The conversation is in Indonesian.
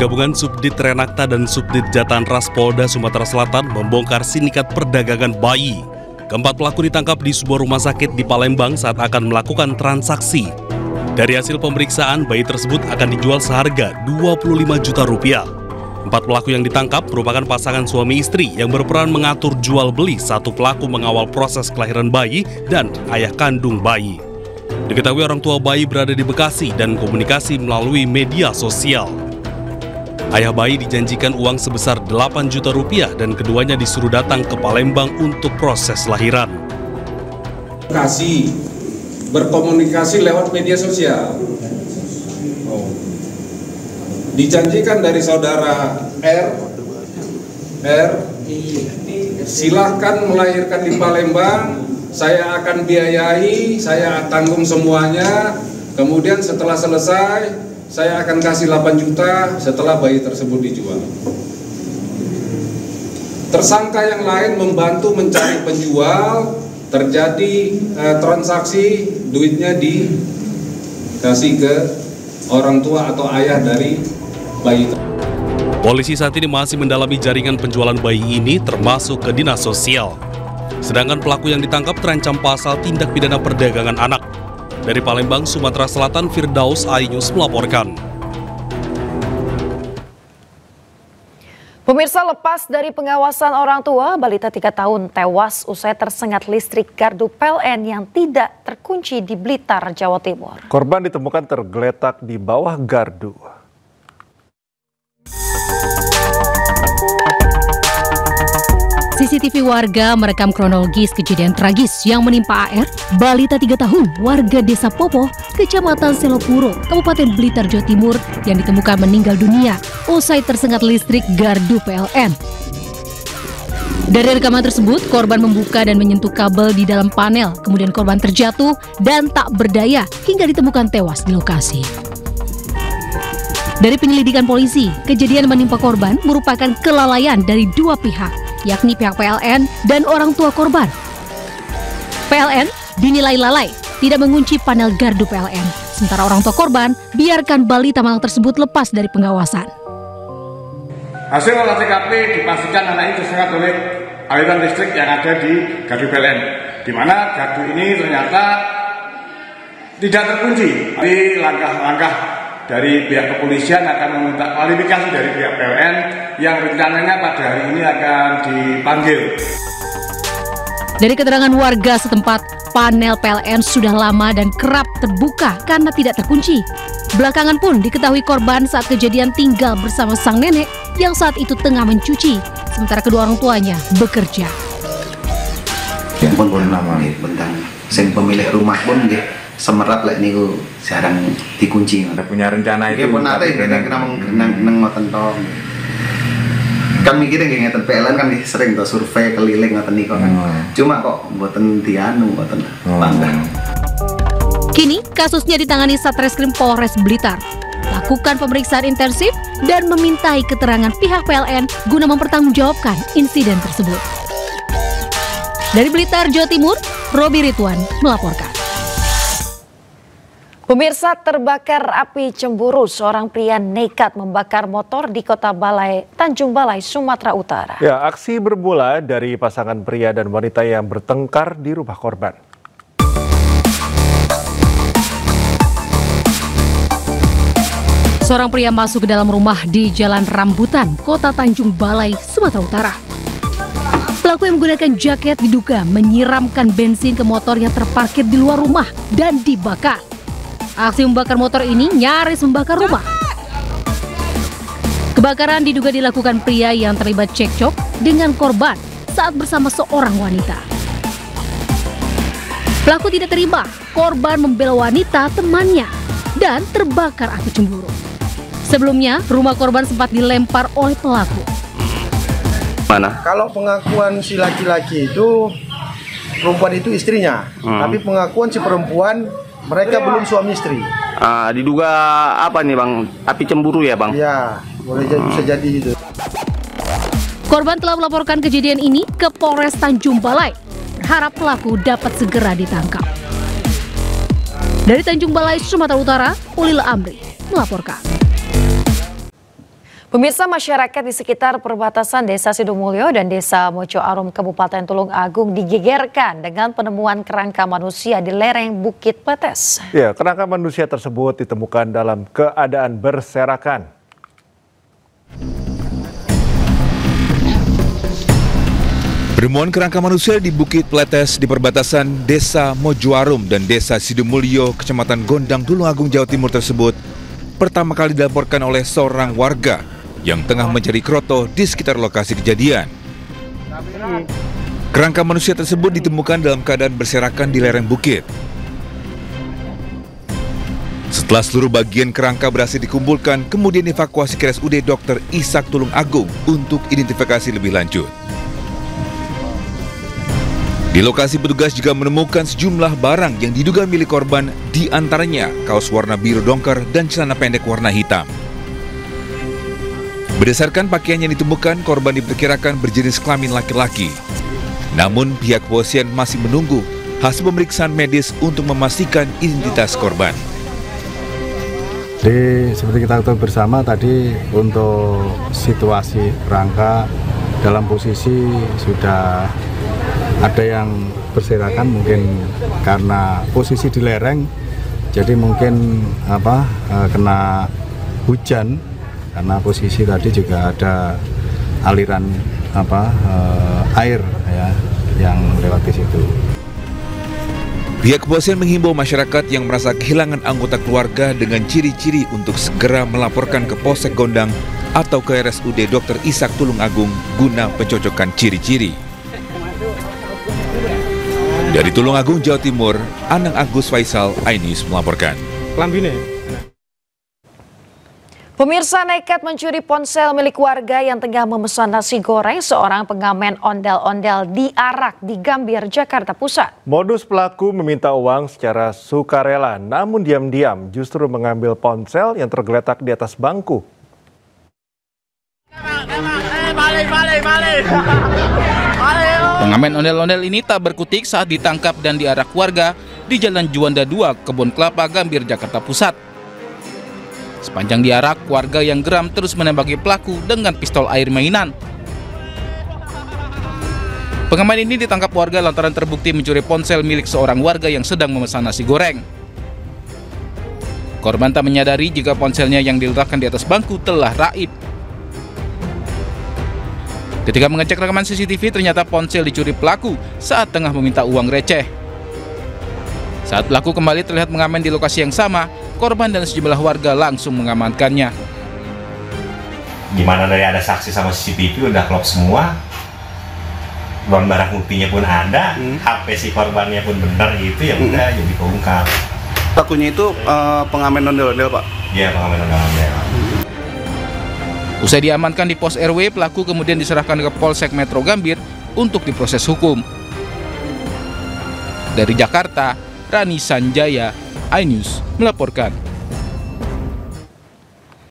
Gabungan Subdit Renakta dan Subdit Jatan Ras Polda Sumatera Selatan membongkar sindikat perdagangan bayi. Keempat pelaku ditangkap di sebuah rumah sakit di Palembang saat akan melakukan transaksi. Dari hasil pemeriksaan, bayi tersebut akan dijual seharga Rp25 juta. Empat pelaku yang ditangkap merupakan pasangan suami istri yang berperan mengatur jual beli. Satu pelaku mengawal proses kelahiran bayi dan ayah kandung bayi. Diketahui orang tua bayi berada di Bekasi dan komunikasi melalui media sosial. Ayah bayi dijanjikan uang sebesar Rp8 juta dan keduanya disuruh datang ke Palembang untuk proses lahiran. Berkomunikasi lewat media sosial. Dijanjikan dari saudara R, silahkan melahirkan di Palembang, saya akan biayai, saya tanggung semuanya, kemudian setelah selesai, saya akan kasih 8 juta setelah bayi tersebut dijual. Tersangka yang lain membantu mencari penjual, terjadi transaksi, duitnya dikasih ke orang tua atau ayah dari bayi. Polisi saat ini masih mendalami jaringan penjualan bayi ini termasuk ke dinas sosial. Sedangkan pelaku yang ditangkap terancam pasal tindak pidana perdagangan anak. Dari Palembang, Sumatera Selatan, Firdaus Ainus melaporkan. Pemirsa, lepas dari pengawasan orang tua, balita 3 tahun tewas usai tersengat listrik gardu PLN yang tidak terkunci di Blitar, Jawa Timur. Korban ditemukan tergeletak di bawah gardu. CCTV warga merekam kronologis kejadian tragis yang menimpa AR, balita 3 tahun, warga Desa Popoh, Kecamatan Selopuro, Kabupaten Blitar, Jawa Timur, yang ditemukan meninggal dunia usai tersengat listrik gardu PLN. Dari rekaman tersebut, korban membuka dan menyentuh kabel di dalam panel, kemudian korban terjatuh dan tak berdaya hingga ditemukan tewas di lokasi. Dari penyelidikan polisi, kejadian menimpa korban merupakan kelalaian dari dua pihak, yakni pihak PLN dan orang tua korban. PLN dinilai lalai, tidak mengunci panel gardu PLN, sementara orang tua korban biarkan balita malang tersebut lepas dari pengawasan. Hasil olah TKP dipastikan anak itu tersengat oleh aliran listrik yang ada di gardu PLN, di mana gardu ini ternyata tidak terkunci. Jadi langkah-langkah dari pihak kepolisian akan meminta klarifikasi dari pihak PLN yang rencananya pada hari ini akan dipanggil. Dari keterangan warga setempat, panel PLN sudah lama dan kerap terbuka karena tidak terkunci. Belakangan pun diketahui korban saat kejadian tinggal bersama sang nenek yang saat itu tengah mencuci, sementara kedua orang tuanya bekerja. Ya pun boleh nama bentang. Sing pemilik rumah pun nggih semerat lek niku jarang dikunci. Ada punya rencana itu. Nggih pun nate nang ngoten to. Kan mikirnya nggih ngeten PLN kan sering to survei keliling ngoten niku kan. Cuma kok mboten dianu mboten langkah. Kini kasusnya ditangani Satreskrim Polres Blitar. Lakukan pemeriksaan intensif dan memintai keterangan pihak PLN guna mempertanggungjawabkan insiden tersebut. Dari Blitar, Jawa Timur, Robi Ridwan melaporkan. Pemirsa, terbakar api cemburu, seorang pria nekat membakar motor di Kota Balai, Tanjung Balai, Sumatera Utara. Ya, aksi bermula dari pasangan pria dan wanita yang bertengkar di rumah korban. Seorang pria masuk ke dalam rumah di Jalan Rambutan, Kota Tanjung Balai, Sumatera Utara. Pelaku yang menggunakan jaket diduga menyiramkan bensin ke motor yang terparkir di luar rumah dan dibakar. Aksi membakar motor ini nyaris membakar rumah. Kebakaran diduga dilakukan pria yang terlibat cekcok dengan korban saat bersama seorang wanita. Pelaku tidak terima, korban membela wanita temannya dan terbakar api cemburu. Sebelumnya, rumah korban sempat dilempar oleh pelaku. Mana? Kalau pengakuan si laki-laki itu, perempuan itu istrinya. Tapi pengakuan si perempuan, mereka belum suami istri. Diduga apa nih Bang? Api cemburu ya Bang? Ya, boleh bisa jadi itu. Korban telah melaporkan kejadian ini ke Polres Tanjung Balai. Berharap pelaku dapat segera ditangkap. Dari Tanjung Balai, Sumatera Utara, Ulil Amri melaporkan. Pemirsa, masyarakat di sekitar perbatasan Desa Sidumulyo dan Desa Mojo Arum Kabupaten Tulung Agung digegerkan dengan penemuan kerangka manusia di lereng Bukit Pletes. Ya, kerangka manusia tersebut ditemukan dalam keadaan berserakan. Penemuan kerangka manusia di Bukit Pletes di perbatasan Desa Mojo Arum dan Desa Sidumulyo, Kecamatan Gondang, Tulung Agung, Jawa Timur tersebut pertama kali dilaporkan oleh seorang warga yang tengah mencari kroto di sekitar lokasi kejadian. Kerangka manusia tersebut ditemukan dalam keadaan berserakan di lereng bukit. Setelah seluruh bagian kerangka berhasil dikumpulkan, kemudian dievakuasi ke RSUD Dr. Ishak Tulung Agung untuk identifikasi lebih lanjut. Di lokasi petugas juga menemukan sejumlah barang yang diduga milik korban, di antaranya kaos warna biru dongker dan celana pendek warna hitam. Berdasarkan pakaian yang ditemukan, korban diperkirakan berjenis kelamin laki-laki. Namun pihak kepolisian masih menunggu hasil pemeriksaan medis untuk memastikan identitas korban. Jadi seperti kita ketahui bersama tadi, untuk situasi kerangka dalam posisi sudah ada yang berserakan, mungkin karena posisi di lereng, jadi mungkin kena hujan, karena posisi tadi juga ada aliran air ya yang lewat di situ. Pihak kepolisian menghimbau masyarakat yang merasa kehilangan anggota keluarga dengan ciri-ciri untuk segera melaporkan ke Polsek Gondang atau ke RSUD Dr. Ishak Tulung Agung guna pencocokan ciri-ciri. Dari Tulung Agung, Jawa Timur, Anang Agus Faisal, iNews melaporkan. Pemirsa, nekat mencuri ponsel milik warga yang tengah memesan nasi goreng, seorang pengamen ondel-ondel diarak di Gambir, Jakarta Pusat. Modus pelaku meminta uang secara sukarela, namun diam-diam justru mengambil ponsel yang tergeletak di atas bangku. Pengamen ondel-ondel ini tak berkutik saat ditangkap dan diarak warga di Jalan Juanda 2, Kebon Kelapa, Gambir, Jakarta Pusat. Sepanjang diarak, warga yang geram terus menembaki pelaku dengan pistol air mainan. Pengamen ini ditangkap warga lantaran terbukti mencuri ponsel milik seorang warga yang sedang memesan nasi goreng. Korban tak menyadari jika ponselnya yang diletakkan di atas bangku telah raib. Ketika mengecek rekaman CCTV, ternyata ponsel dicuri pelaku saat tengah meminta uang receh. Saat pelaku kembali terlihat mengamen di lokasi yang sama, korban dan sejumlah warga langsung mengamankannya. Gimana dari ada saksi sama CCTV udah klop semua, barang buktinya pun ada, HP si korbannya pun benar gitu, ya udah jadi keungkap. Pelakunya itu pengamen ondel-ondel, Pak? Iya, pengamen ondel-ondel. Usai diamankan di pos RW, pelaku kemudian diserahkan ke Polsek Metro Gambir untuk diproses hukum. Dari Jakarta, Rani Sanjaya, iNews melaporkan.